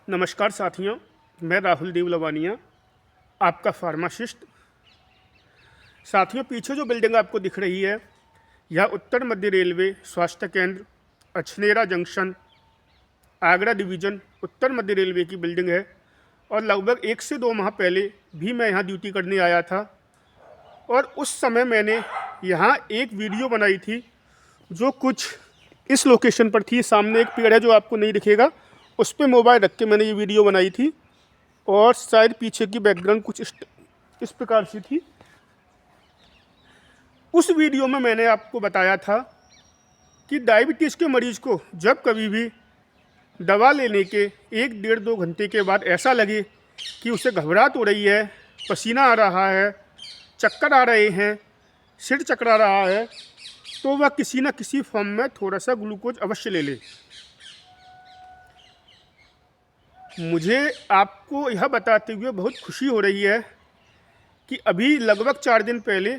नमस्कार साथियों, मैं राहुल देव लवानिया, आपका फार्मासिस्ट। साथियों, पीछे जो बिल्डिंग आपको दिख रही है, यह उत्तर मध्य रेलवे स्वास्थ्य केंद्र अछनेरा जंक्शन, आगरा डिवीज़न, उत्तर मध्य रेलवे की बिल्डिंग है। और लगभग 1 से 2 माह पहले भी मैं यहाँ ड्यूटी करने आया था और उस समय मैंने यहाँ एक वीडियो बनाई थी जो कुछ इस लोकेशन पर थी। सामने एक पेड़ है जो आपको नहीं दिखेगा, उस पर मोबाइल रख के मैंने ये वीडियो बनाई थी और शायद पीछे की बैकग्राउंड कुछ इस प्रकार से थी। उस वीडियो में मैंने आपको बताया था कि डायबिटीज़ के मरीज़ को जब कभी भी दवा लेने के 1-1.5-2 घंटे के बाद ऐसा लगे कि उसे घबराहट हो रही है, पसीना आ रहा है, चक्कर आ रहे हैं, सिर चकरा रहा है, तो वह किसी न किसी फॉर्म में थोड़ा सा ग्लूकोज अवश्य ले ले। मुझे आपको यह बताते हुए बहुत खुशी हो रही है कि अभी लगभग 4 दिन पहले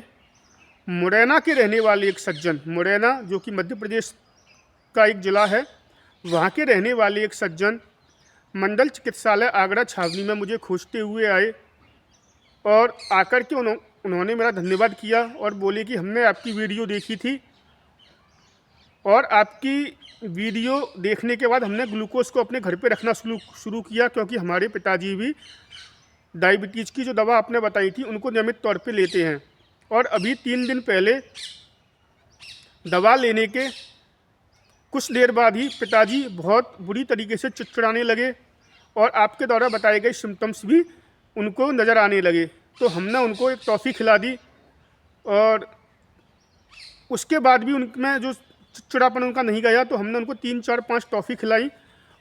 मुरैना के रहने वाले एक सज्जन, मुरैना जो कि मध्य प्रदेश का एक ज़िला है, वहाँ के रहने वाले एक सज्जन मंडल चिकित्सालय आगरा छावनी में मुझे खोजते हुए आए और आकर के उन्होंने मेरा धन्यवाद किया और बोले कि हमने आपकी वीडियो देखी थी और आपकी वीडियो देखने के बाद हमने ग्लूकोज को अपने घर पे रखना शुरू किया, क्योंकि हमारे पिताजी भी डायबिटीज़ की जो दवा आपने बताई थी उनको नियमित तौर पे लेते हैं। और अभी 3 दिन पहले दवा लेने के कुछ देर बाद ही पिताजी बहुत बुरी तरीके से चिड़चिड़ाने लगे और आपके द्वारा बताए गए सिम्टम्स भी उनको नज़र आने लगे। तो हमने उनको एक टॉफ़ी खिला दी और उसके बाद भी उनमें जो चिड़चिड़ापन उनका नहीं गया, तो हमने उनको 3, 4, 5 टॉफ़ी खिलाई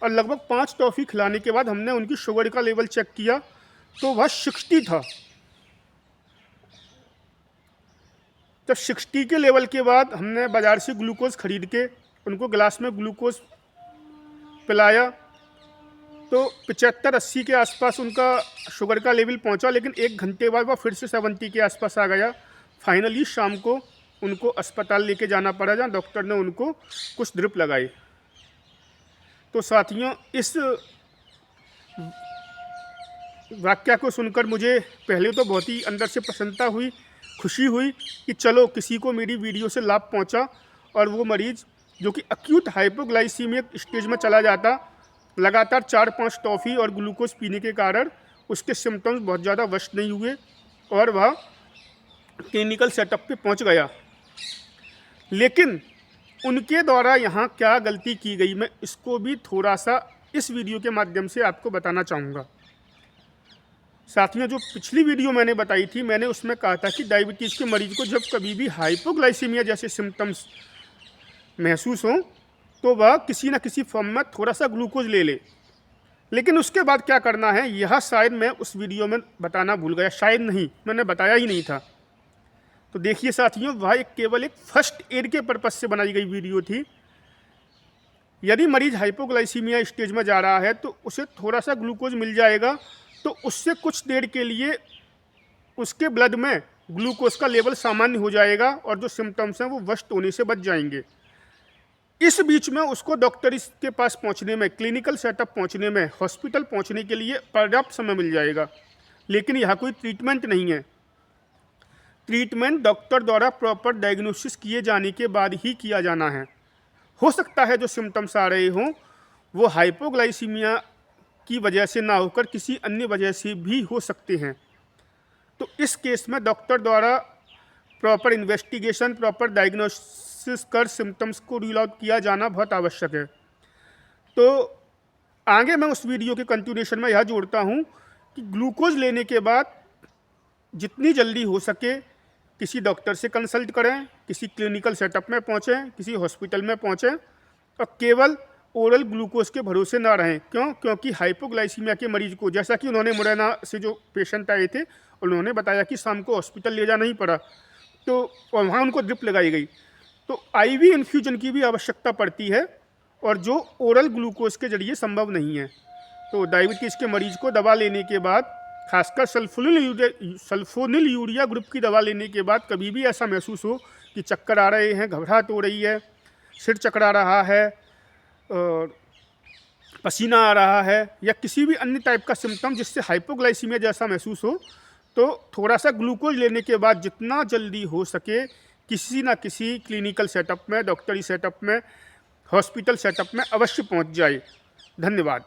और लगभग 5 टॉफ़ी खिलाने के बाद हमने उनकी शुगर का लेवल चेक किया तो वह 60 था। जब 60 के लेवल के बाद हमने बाज़ार से ग्लूकोज ख़रीद के उनको गिलास में ग्लूकोज पिलाया तो 75-80 के आसपास उनका शुगर का लेवल पहुंचा, लेकिन 1 घंटे बाद वह फिर से 70 के आसपास आ गया। फाइनली शाम को उनको अस्पताल लेके जाना पड़ा, जहाँ डॉक्टर ने उनको कुछ ड्रिप लगाए। तो साथियों, इस वाक़या को सुनकर मुझे पहले तो बहुत ही अंदर से प्रसन्नता हुई, खुशी हुई कि चलो किसी को मेरी वीडियो से लाभ पहुंचा। और वो मरीज़ जो कि एक्यूट हाइपोग्लाइसीमिक स्टेज में चला जाता, लगातार 4-5 टॉफ़ी और ग्लूकोज पीने के कारण उसके सिम्टम्स बहुत ज़्यादा वर्स्ट नहीं हुए और वह क्लिनिकल सेटअप पे पहुंच गया। लेकिन उनके द्वारा यहाँ क्या गलती की गई, मैं इसको भी थोड़ा सा इस वीडियो के माध्यम से आपको बताना चाहूँगा। साथियों, जो पिछली वीडियो मैंने बताई थी, मैंने उसमें कहा था कि डायबिटीज़ के मरीज़ को जब कभी भी हाइपोग्लाइसीमिया जैसे सिम्टम्स महसूस हों तो वह किसी न किसी फॉर्म में थोड़ा सा ग्लूकोज ले ले। लेकिन उसके बाद क्या करना है, यह शायद मैं उस वीडियो में बताना भूल गया, शायद नहीं, मैंने बताया ही नहीं था। तो देखिए साथियों, वह केवल एक फर्स्ट एड के पर्पज़ से बनाई गई वीडियो थी। यदि मरीज़ हाइपोग्लाइसीमिया स्टेज में जा रहा है तो उसे थोड़ा सा ग्लूकोज मिल जाएगा, तो उससे कुछ देर के लिए उसके ब्लड में ग्लूकोज का लेवल सामान्य हो जाएगा और जो सिम्टम्स हैं वो वर्स्ट होने से बच जाएंगे। इस बीच में उसको डॉक्टर के पास पहुंचने में, क्लिनिकल सेटअप पहुंचने में, हॉस्पिटल पहुंचने के लिए पर्याप्त समय मिल जाएगा। लेकिन यह कोई ट्रीटमेंट नहीं है। ट्रीटमेंट डॉक्टर द्वारा प्रॉपर डायग्नोसिस किए जाने के बाद ही किया जाना है। हो सकता है जो सिम्टम्स आ रहे हों वो हाइपोग्लाइसीमिया की वजह से ना होकर किसी अन्य वजह से भी हो सकते हैं। तो इस केस में डॉक्टर द्वारा प्रॉपर इन्वेस्टिगेशन, प्रॉपर डायग्नोसिस कर सिम्टम्स को रूल आउट किया जाना बहुत आवश्यक है। तो आगे मैं उस वीडियो के कंटिन्यूएशन में यह जोड़ता हूँ कि ग्लूकोज लेने के बाद जितनी जल्दी हो सके किसी डॉक्टर से कंसल्ट करें, किसी क्लिनिकल सेटअप में पहुँचें, किसी हॉस्पिटल में पहुँचें और केवल ओरल ग्लूकोज के भरोसे ना रहें। क्यों? क्योंकि हाइपोग्लाइसीमिया के मरीज को, जैसा कि उन्होंने मुरैना से जो पेशेंट आए थे उन्होंने बताया कि शाम को हॉस्पिटल ले जाना ही पड़ा, तो वहाँ उनको ड्रिप लगाई गई। तो आईवी इन्फ्यूजन की भी आवश्यकता पड़ती है और जो ओरल ग्लूकोज के जरिए संभव नहीं है। तो डायबिटीज़ के मरीज को दवा लेने के बाद, खासकर सल्फोनिल यूरिया ग्रुप की दवा लेने के बाद कभी भी ऐसा महसूस हो कि चक्कर आ रहे हैं, घबराहट हो रही है, सिर चकरा रहा है और पसीना आ रहा है या किसी भी अन्य टाइप का सिम्टम जिससे हाइपोग्लाइसीमिया जैसा महसूस हो, तो थोड़ा सा ग्लूकोज लेने के बाद जितना जल्दी हो सके किसी ना किसी क्लिनिकल सेटअप में, डॉक्टरी सेटअप में, हॉस्पिटल सेटअप में अवश्य पहुंच जाए। धन्यवाद।